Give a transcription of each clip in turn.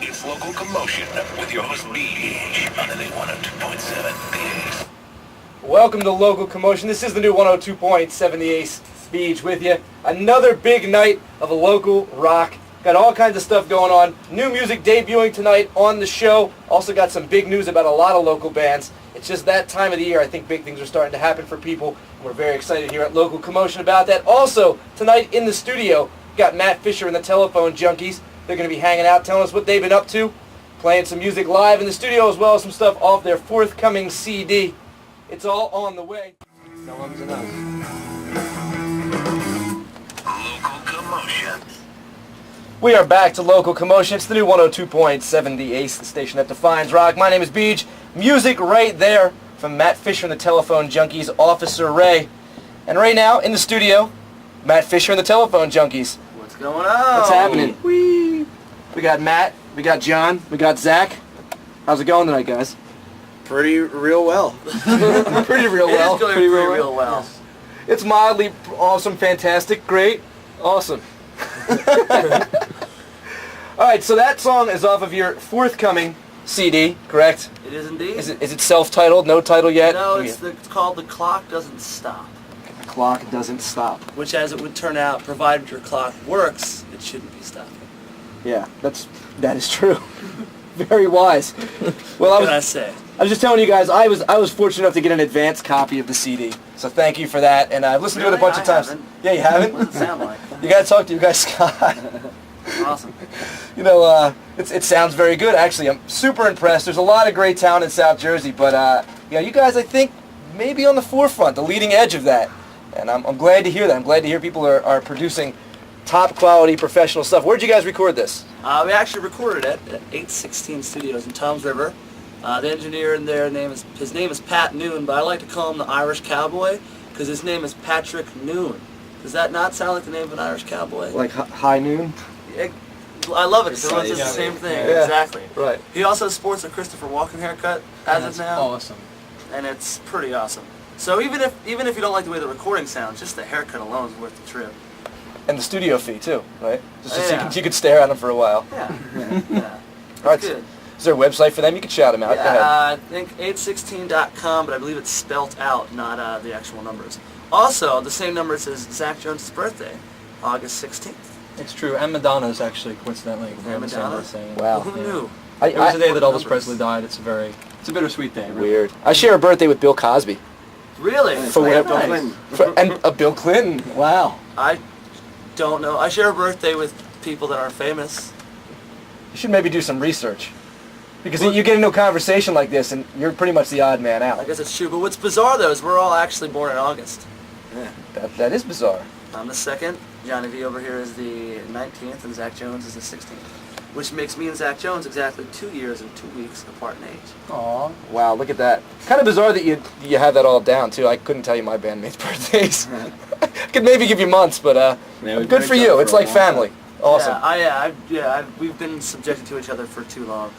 It's Local Commotion with your host BEEJ on the new 102.7 The Ace. Welcome to Local Commotion. This is the new 102.7 The Ace. BEEJ with you. Another big night of a local rock. Got all kinds of stuff going on. New music debuting tonight on the show. Also got some big news about a lot of local bands. It's just that time of the year. I think big things are starting to happen for people. We're very excited here at Local Commotion about that. Also, tonight in the studio, got Matt Fisher and the Telephone Junkies. They're going to be hanging out, telling us what they've been up to, playing some music live in the studio, as well as some stuff off their forthcoming CD. It's all on the way. No ums and ahs. Local Commotion. We are back to Local Commotion. It's the new 102.7 The Ace, the station that defines rock. My name is BEEJ. Music right there from Matt Fisher and the Telephone Junkies, Officer Ray. And right now, in the studio, Matt Fisher and the Telephone Junkies. What's going on? What's happening? Whee! We got Matt, we got John, we got Zach. How's it going tonight, guys? Pretty real well. Pretty real well. It is going pretty real well. Yes. It's mildly awesome, fantastic, great, awesome. Alright, so that song is off of your forthcoming CD, correct? It is indeed. Is it self-titled? No title yet? No, it's called The Clock Doesn't Stop. The Clock Doesn't Stop. Which, as it would turn out, provided your clock works, it shouldn't be stopping. Yeah, that is true. Very wise. Well, What can I say? I was just telling you guys, I was fortunate enough to get an advance copy of the CD, so thank you for that. And I've listened to it a bunch of times. Haven't. Yeah, you haven't? What does it sound like? You gotta talk to your guy Scott. Awesome. You know, it sounds very good. Actually, I'm super impressed. There's a lot of great talent in South Jersey, but yeah, you guys, I think, may be on the forefront, the leading edge of that. And I'm glad to hear that. I'm glad to hear people are producing top quality professional stuff. Where'd you guys record this? We actually recorded it at 816 Studios in Toms River. The engineer in there, his name is Pat Noon, but I like to call him the Irish Cowboy because his name is Patrick Noon. Does that not sound like the name of an Irish cowboy? Like High Noon? I love it. Everyone says the same thing. Yeah. Exactly. Right. He also sports a Christopher Walken haircut as of now. Awesome. And it's pretty awesome. So even if you don't like the way the recording sounds, just the haircut alone is worth the trip. And the studio fee too, right? Just so Yeah. you could stare at them for a while. Yeah. Yeah. All right. Good. Is there a website for them? You can shout them out. Go ahead. I think 816.com, but I believe it's spelt out, not the actual numbers. Also, the same numbers as Zach Jones' birthday, August 16th. It's true. And Madonna's actually, coincidentally. And Madonna? Wow. Who knew? It was the day that Elvis numbers. Presley died. It's a bittersweet day. Really. Weird. I share a birthday with Bill Cosby. Really? For whatever. Nice. And Bill Clinton. Wow. I don't know. I share a birthday with people that aren't famous. You should maybe do some research. Because you get into a conversation like this, and you're pretty much the odd man I out. guess it's true. But what's bizarre, though, is we're all actually born in August. Yeah. That is bizarre. I'm the 2nd. Johnny V over here is the 19th, and Zach Jones is the 16th. Which makes me and Zach Jones exactly 2 years and 2 weeks apart in age. Aw. Wow, look at that. Kind of bizarre that you have that all down, too. I couldn't tell you my bandmates' birthdays. I could maybe give you months, but good for you. It's like family. Awesome. We've been subjected to each other for too long.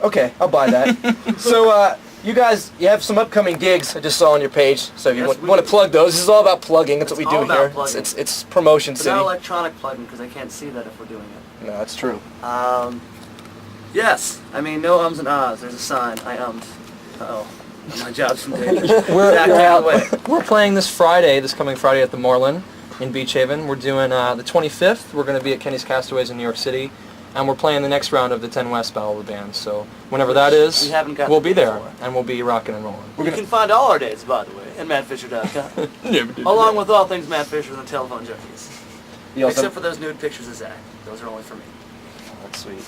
Okay, I'll buy that. So, you guys, you have some upcoming gigs I just saw on your page. So if you Yes, want to plug those, this is all about plugging. That's what we It's do all about here. plugging. It's promotion But city. not electronic plugging, because I can't see that if we're doing it. No, that's true. Yes. I mean, no ums and ahs. There's a sign. I ummed. Uh-oh. My job's from Dave. We're playing this coming Friday at the Moreland in Beach Haven. We're doing the 25th. We're going to be at Kenny's Castaways in New York City. And we're playing the next round of the 10 West Battle of the Bands. So whenever that is, we haven't got we'll the be date there. for. And we'll be rocking and rolling. You can find all our dates, by the way, at mattfisher.com. Along with all things Matt Fisher and the Telephone Junkies. Except for those nude pictures of Zach. Those are only for me. That's sweet.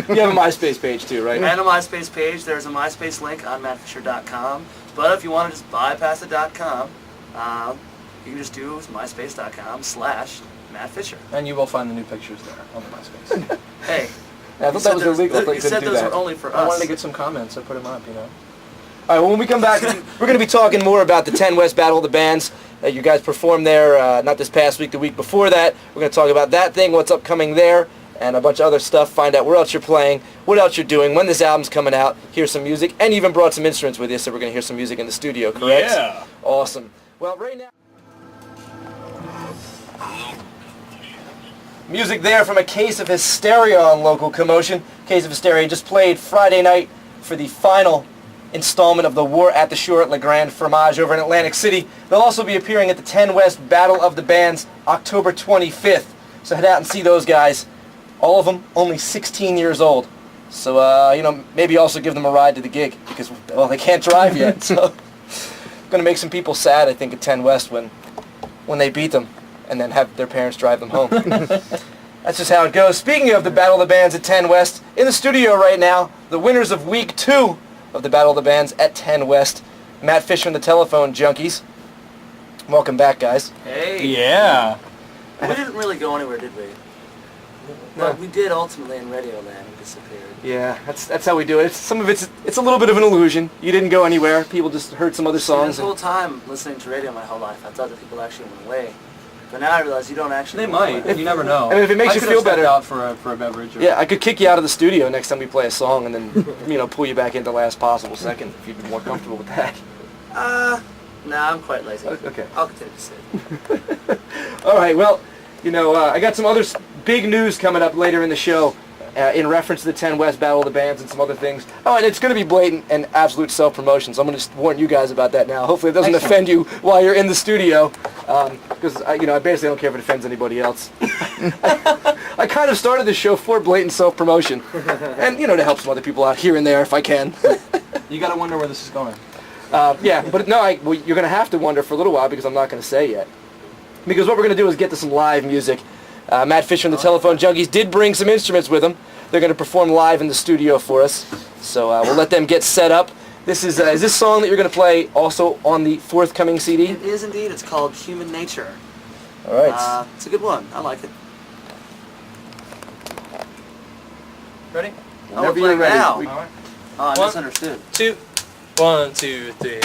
You have a MySpace page too, right? And a MySpace page. There's a MySpace link on mattfisher.com. But if you want to just bypass the .com, you can just do myspace.com/Matt Fisher. And you will find the new pictures there on the MySpace. Hey. Yeah, I thought that was illegal. You said those were only for us. I wanted to get some comments. I put them up, you know. All right, well, when we come back, we're going to be talking more about the 10 West Battle of the Bands. You guys performed there not this past week, the week before that. We're going to talk about that thing, what's upcoming there, and a bunch of other stuff. Find out where else you're playing, what else you're doing, when this album's coming out, hear some music, and you even brought some instruments with you, so we're going to hear some music in the studio, correct? Yeah. Awesome. Well, right now... Music there from A Case of Hysteria on Local Commotion. Case of Hysteria just played Friday night for the final installment of the War at the Shore at Le Grand Fromage over in Atlantic City. They'll also be appearing at the 10 West Battle of the Bands October 25th. So head out and see those guys. All of them only 16 years old. So, maybe also give them a ride to the gig because, well, they can't drive yet. So, going to make some people sad, I think, at 10 West when they beat them and then have their parents drive them home. That's just how it goes. Speaking of the Battle of the Bands at 10 West, in the studio right now, the winners of Week 2 of the Battle of the Bands at 10 West, Matt Fisher and the Telephone Junkies. Welcome back, guys. Hey. Yeah. We didn't really go anywhere, did we? No. But we did ultimately in Radio Land. We disappeared. Yeah, that's how we do it. Some of it's a little bit of an illusion. You didn't go anywhere. People just heard some other songs. This whole time listening to radio my whole life, I thought that people actually went away. But now I realize you don't actually. They go might. away. You never know. I mean, if it makes you feel better. Out for a beverage. Or Yeah, I could kick you out of the studio next time we play a song and then, pull you back into last possible second if you'd be more comfortable with that. Nah, I'm quite lazy. Okay. I'll continue to sit. All right, well, I got some other big news coming up later in the show in reference to the 10 West Battle of the Bands and some other things. Oh, and it's going to be blatant and absolute self-promotion, so I'm going to warn you guys about that now. Hopefully it doesn't offend you while you're in the studio, because, I basically don't care if it offends anybody else. I kind of started this show for blatant self-promotion, and, to help some other people out here and there if I can. You got to wonder where this is going. Yeah, but no, you're going to have to wonder for a little while because I'm not going to say yet. Because what we're going to do is get to some live music. Matt Fisher and the Telephone Junkies did bring some instruments with them. They're going to perform live in the studio for us. So we'll let them get set up. Is this song that you're going to play also on the forthcoming CD? It is indeed. It's called Human Nature. All right. It's a good one. I like it. Ready? Whenever we're you're playing ready. now. All right. Oh, I One. misunderstood. 2, 1, 2, 3.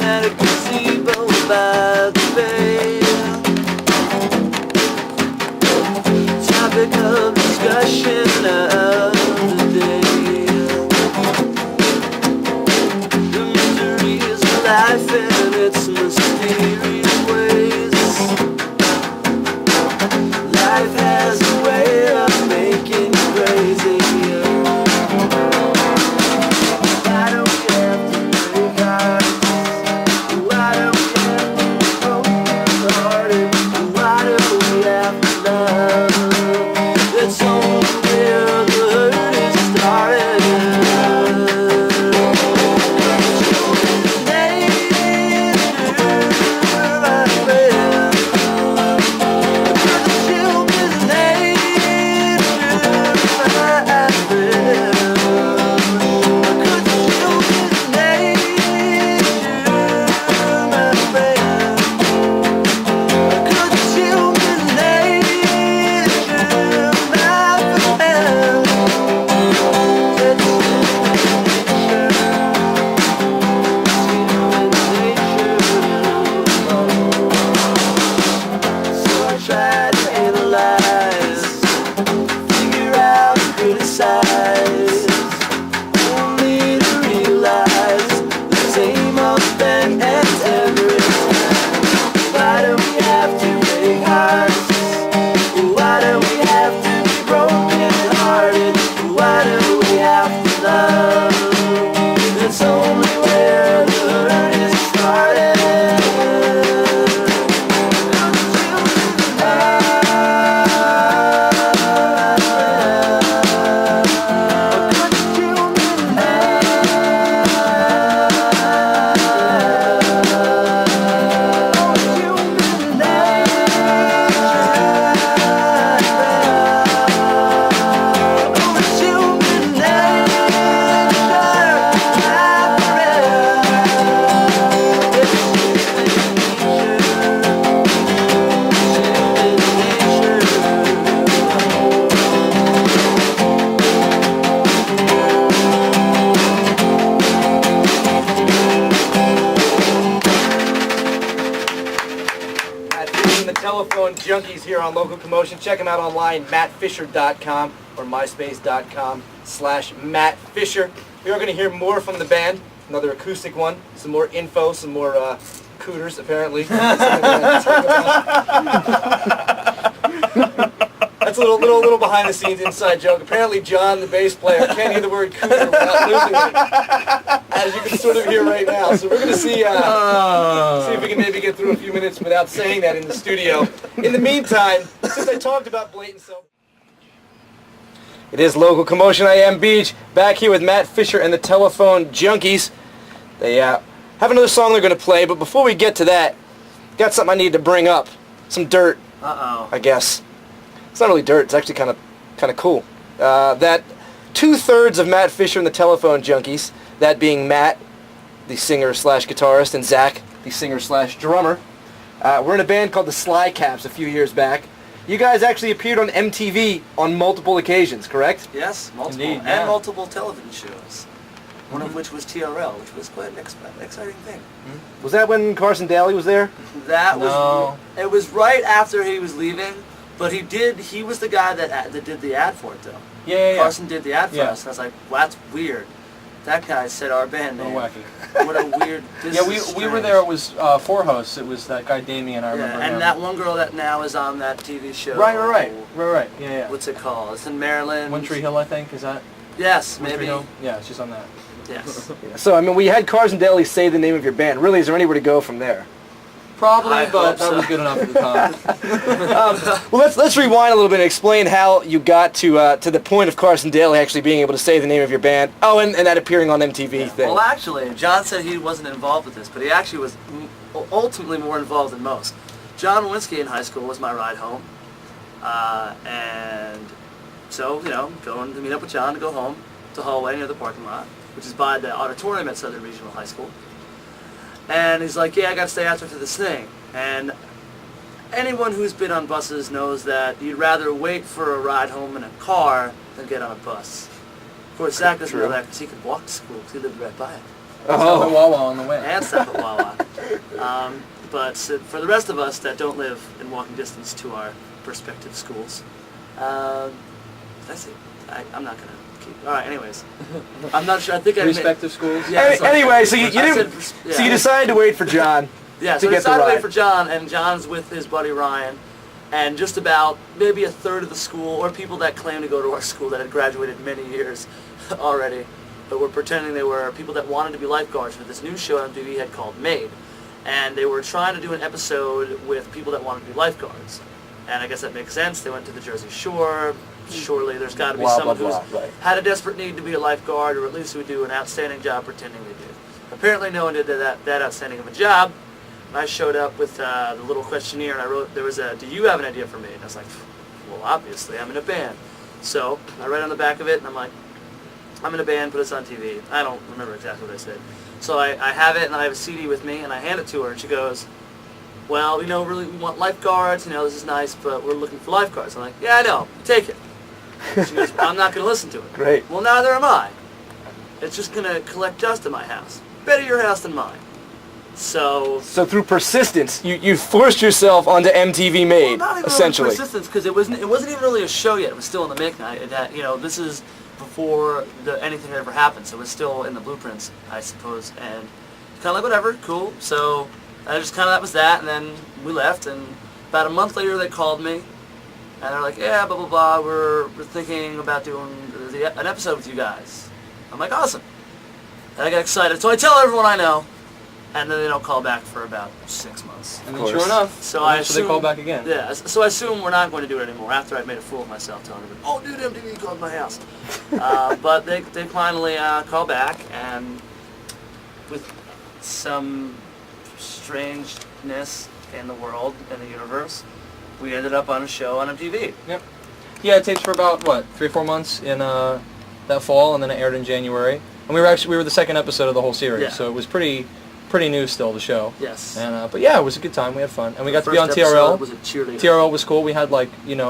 At a gazebo by the bay. Topic of discussion of the day. The mysteries of life and its mysterious ways. Life has a way of making you crazy. Why don't we have to break hearts? Why don't we have to be broken hearted? Why do we have to love? It's only where the hurt is started. Telephone Junkies here on Local Commotion. Check them out online, mattfisher.com or myspace.com/mattfisher. We are going to hear more from the band, another acoustic one, some more info, some more cooters, apparently. That's a little behind the scenes inside joke. Apparently John, the bass player, can't hear the word cooter without losing it, as you can sort of hear right now. So we're going to see if we can maybe get through a few minutes without saying that in the studio. In the meantime, since I talked about blatant self... It is Local Commotion. I am BEEJ, back here with Matt Fisher and the Telephone Junkies. They have another song they're going to play, but before we get to that, got something I need to bring up. Some dirt, I guess. It's not really dirt, it's actually kind of cool. That 2/3 of Matt Fisher and the Telephone Junkies, that being Matt, the singer/guitarist, and Zach, the singer/drummer, we're in a band called the Sly Caps a few years back. You guys actually appeared on MTV on multiple occasions, correct? Yes, multiple. Indeed, and yeah. multiple television shows. One of which was TRL, which was quite an exciting thing. Was that when Carson Daly was there? That was... No. It was right after he was leaving, but he was the guy that did the ad for it, though. Yeah. Carson did the ad for Yeah. us, and I was like, well, that's weird. That guy said our band name. Wacky. What a weird... Yeah, we were there. It was four hosts. It was that guy Damien. I remember. and him. that one girl that now is on that TV show. Right. Yeah. What's it called? It's in Maryland. One Tree Hill, I think. Is that? Yes, One Tree maybe. Hill? Yeah, she's on that. Yes. So, I mean, we had Carson Daly say the name of your band. Really, is there anywhere to go from there? Probably, I but hope that so. was good enough at the time. Well, let's rewind a little bit and explain how you got to the point of Carson Daly actually being able to say the name of your band. Oh, and that appearing on MTV thing. Well, actually, John said he wasn't involved with this, but he actually was ultimately more involved than most. John Lewinsky in high school was my ride home, and so, going to meet up with John to go home to Hallway near the parking lot, which is by the auditorium at Southern Regional High School. And he's like, yeah, I got to stay after for this thing. And anyone who's been on buses knows that you'd rather wait for a ride home in a car than get on a bus. Of course, Zach doesn't know that because he could walk to school because he lived right by it. Stop at Wawa on the way. And stop at Wawa. But for the rest of us that don't live in walking distance to our respective schools, that's it. I'm not going to keep... All right, anyways. I'm not sure. I think I Respective schools. Yeah, Anyway, so you I didn't... said- So you decided to wait for John. Yeah, to so we get the decided to wait ride. for John, and John's with his buddy Ryan, and just about maybe a third of the school, or people that claim to go to our school that had graduated many years already, but were pretending they were people that wanted to be lifeguards for this new show on MTV had called Made. And they were trying to do an episode with people that wanted to be lifeguards. And I guess that makes sense. They went to the Jersey Shore. Surely there's got to be Blah, someone blah, who's blah, right. had a desperate need to be a lifeguard, or at least who would do an outstanding job pretending they did. Apparently no one did that outstanding of a job. And I showed up with the little questionnaire, and I wrote, do you have an idea for me? And I was like, well, obviously, I'm in a band. So I read on the back of it, and I'm like, I'm in a band, put us on TV. I don't remember exactly what I said. So I have it, and I have a CD with me, and I hand it to her, and she goes, well, really, we want lifeguards, this is nice, but we're looking for lifeguards. I'm like, yeah, I know, take it. She goes, well, I'm not going to listen to it. Great. Well, neither am I. It's just going to collect dust in my house. Better your house than mine. So through persistence, you forced yourself onto MTV Made, not even essentially. really persistence, because it wasn't even really a show yet. It was still in the making. This is before anything had ever happened, so it was still in the blueprints, I suppose. And kind of like, whatever, cool. So that was that, and then we left. And about a month later, they called me, and they're like, yeah, blah blah blah. We're thinking about doing an episode with you guys. I'm like, awesome. And I got excited, so I tell everyone I know. And then they don't call back for about 6 months. And then sure enough, So I so they assume, call back again. Yeah, so I assume we're not going to do it anymore after I've made a fool of myself telling them, oh, dude, MTV called my house. But they finally call back, and with some strangeness in the world, in the universe, we ended up on a show on MTV. Yep. Yeah, it taped for about 3 or 4 months in that fall, and then it aired in January. And we were the second episode of the whole series, Yeah. so it was pretty new still, the show. Yes. And but yeah, it was a good time. We had fun, and we got to be on First episode TRL. was a cheerleader. TRL was cool. We had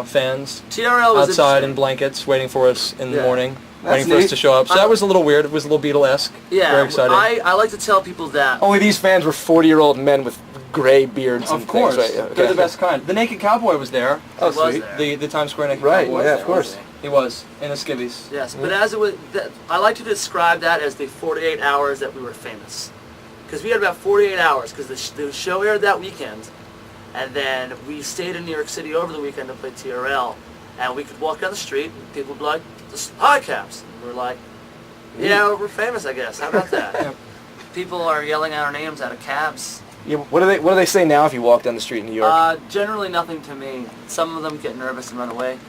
fans TRL was outside in interesting. blankets waiting for us in the Yeah. morning, That's waiting for us neat. to show up. So that was a little weird. It was a little Beatle-esque. Yeah, Very exciting. I like to tell people that. Only these fans were 40-year-old men with gray beards and Of course, things, right? Yeah, they're okay. the best kind. The Naked Cowboy was there. Oh, It was sweet. there. The Times Square Naked Right, Cowboy. yeah, of course. He was in the skivvies. Yes, but as it was, I like to describe that as the 48 hours that we were famous. Because we had about 48 hours, because the show aired that weekend, and then we stayed in New York City over the weekend to play TRL, and we could walk down the street, and people would be like, "Hi, Caps." And we're like, "Yeah, we're famous, I guess. How about that?" People are yelling out our names out of cabs. Yeah, what do they say now if you walk down the street in New York? Generally nothing to me. Some of them get nervous and run away.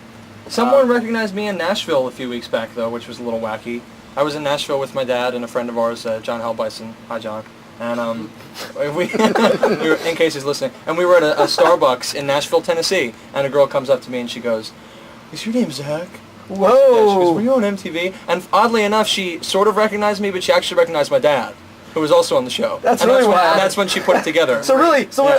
Someone recognized me in Nashville a few weeks back, though, which was a little wacky. I was in Nashville with my dad and a friend of ours, John Hellbison. Hi, John. And we were, in case he's listening, and we were at a Starbucks in Nashville, Tennessee, and a girl comes up to me and she goes, "Is your name Zach?" Whoa! Yeah, she goes, "Were you on MTV?" And oddly enough, she sort of recognized me, but she actually recognized my dad, who was also on the show. That's and really that's when, wild. and that's when she put it together. So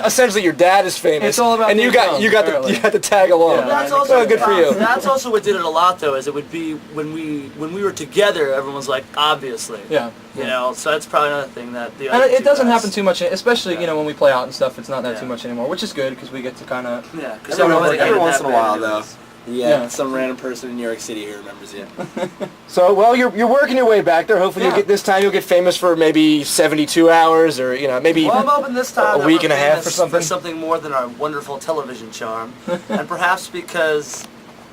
essentially, your dad is famous. It's all about and you being got young, you got to tag along. Yeah. That's also good for you. That's also what did it a lot, though, is it would be when we were together, everyone was like, obviously. Yeah. You know, so that's probably another thing that the And other it two doesn't guys- happen too much, especially when we play out and stuff. It's not that Yeah. too much anymore, which is good because we get to kind of. Yeah, because Every once in a while, though. Yeah. Yeah, some random person in New York City who remembers you. So, well, you're working your way back there. Hopefully, this time you'll get famous for maybe 72 hours, or maybe Well, I'm hoping this time a that week we're and a half or famous something. for something more than our wonderful television charm, and perhaps because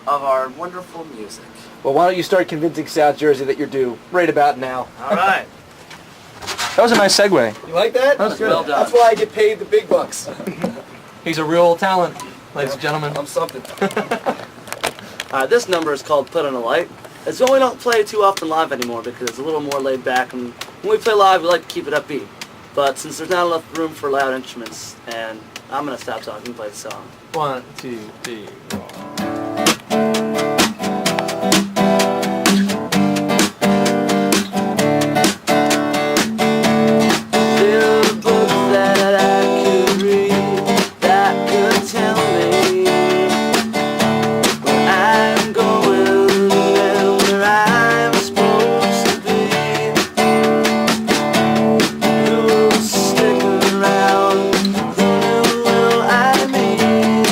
of our wonderful music. Well, why don't you start convincing South Jersey that you're due right about now? All right. That was a nice segue. You like that? That was good. Well done. That's why I get paid the big bucks. He's a real talent, ladies and gentlemen. I'm something. This number is called Put on a Light. It's one we don't play too often live anymore because it's a little more laid back, and when we play live, we like to keep it upbeat. But since there's not enough room for loud instruments, and I'm going to stop talking and play the song. 1, 2, 3, 4. Still a book that I could read, that could tell me where I'm going and where I'm supposed to be. Who's sticking around? Who will I meet?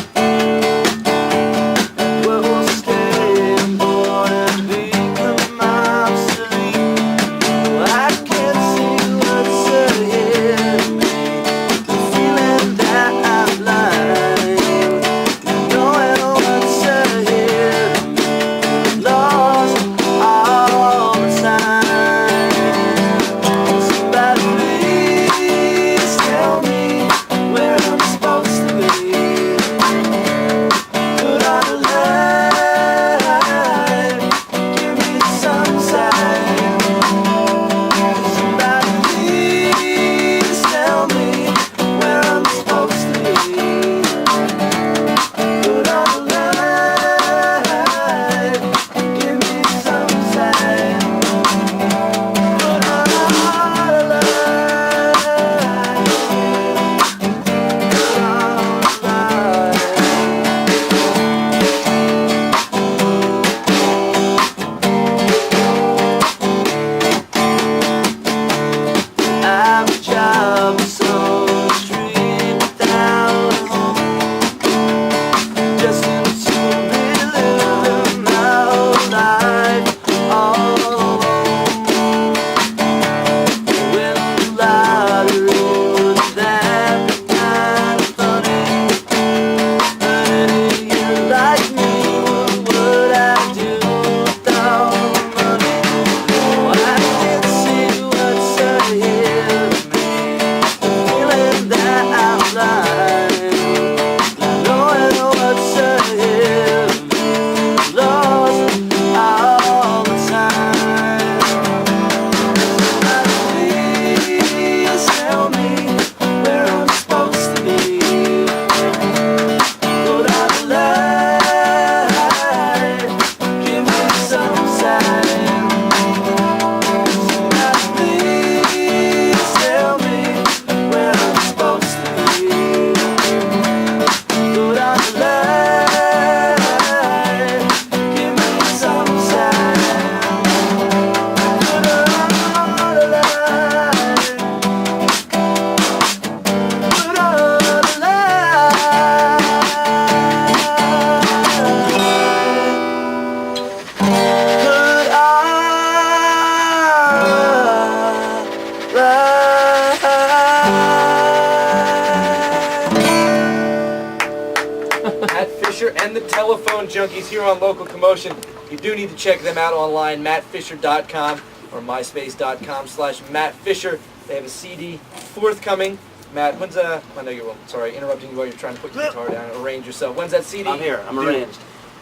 and the Telephone Junkies here on Local Commotion. You do need to check them out online, mattfisher.com or myspace.com/mattfisher. They have a CD forthcoming. Matt, when's I know you're sorry, interrupting you while you're trying to put your guitar down and arrange yourself. When's that CD? I'm here. I'm arranged.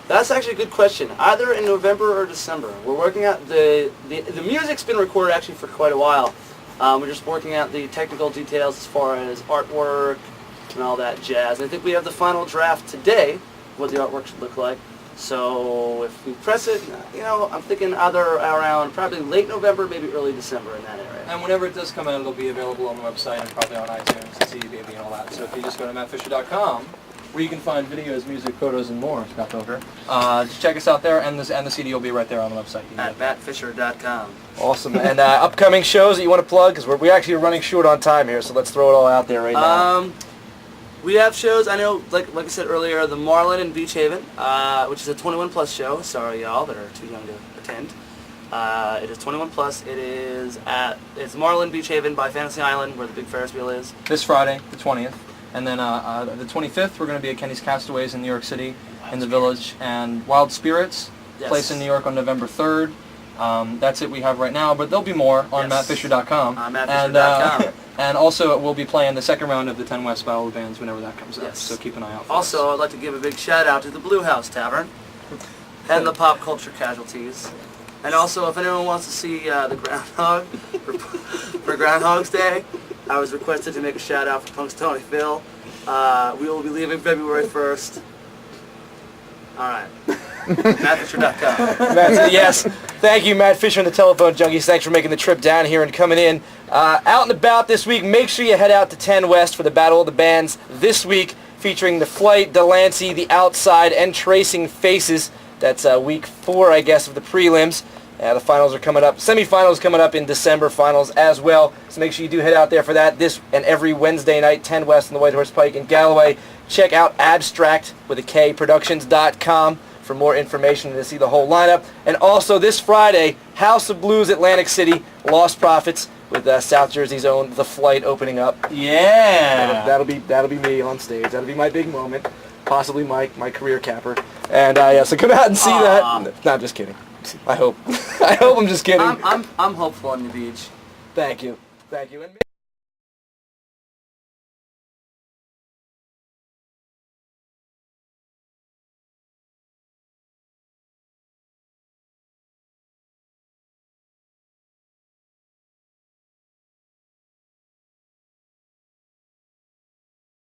That's actually a good question. Either in November or December. We're working out the music's been recorded actually for quite a while. We're just working out the technical details as far as artwork and all that jazz. And I think we have the final draft today, what the artwork should look like. So if we press it, you know, I'm thinking either around probably late November, maybe early December in that area. And whenever it does come out, it'll be available on the website and probably on iTunes and CD Baby and all that. So if you just go to mattfisher.com, where you can find videos, music, photos, and more, Scott Pilger, just check us out there, and the CD will be right there on the website. At mattfisher.com. Awesome. And upcoming shows that you want to plug? Because we actually are running short on time here, so let's throw it all out there right now. We have shows, I know, like I said earlier, the Marlin in Beach Haven, which is a 21 plus show. Sorry, y'all that are too young to attend. It is 21 plus. It's Marlin Beach Haven by Fantasy Island, where the big Ferris wheel is. This Friday, the 20th. And then the 25th, we're going to be at Kenny's Castaways in New York City, in the Village. And Wild Spirits, place in New York on November 3rd. That's it we have right now, but there'll be more on mattfisher.com. mattfisher.com. And also, we'll be playing the second round of the 10 West Battle of Bands whenever that comes out, so keep an eye out for us. Also, I'd like to give a big shout out to the Blue House Tavern and the Pop Culture Casualties. And also, if anyone wants to see the Groundhog for Groundhog's Day, I was requested to make a shout out for Punxsutawney Phil. We will be leaving February 1st. Alright. MattFisher.com. Yes. Thank you, Matt Fisher and the Telephone Junkies. Thanks for making the trip down here and coming in. Out and about this week, make sure you head out to 10 West for the Battle of the Bands this week, featuring The Flight, Delancey, The Outside, and Tracing Faces. That's week 4, I guess, of the prelims. The finals are coming up. Semifinals coming up in December, finals as well. So make sure you do head out there for that this and every Wednesday night, 10 West on the White Horse Pike in Galloway. Check out Abstract with a K Productions.com for more information and to see the whole lineup. And also this Friday, House of Blues, Atlantic City, Lost Prophets with South Jersey's own The Flight opening up. Yeah. That'll be me on stage. That'll be my big moment. Possibly my career capper. And so come out and see that. No, I'm just kidding. I hope. I'm just kidding. I'm hopeful on the beach. Thank you. And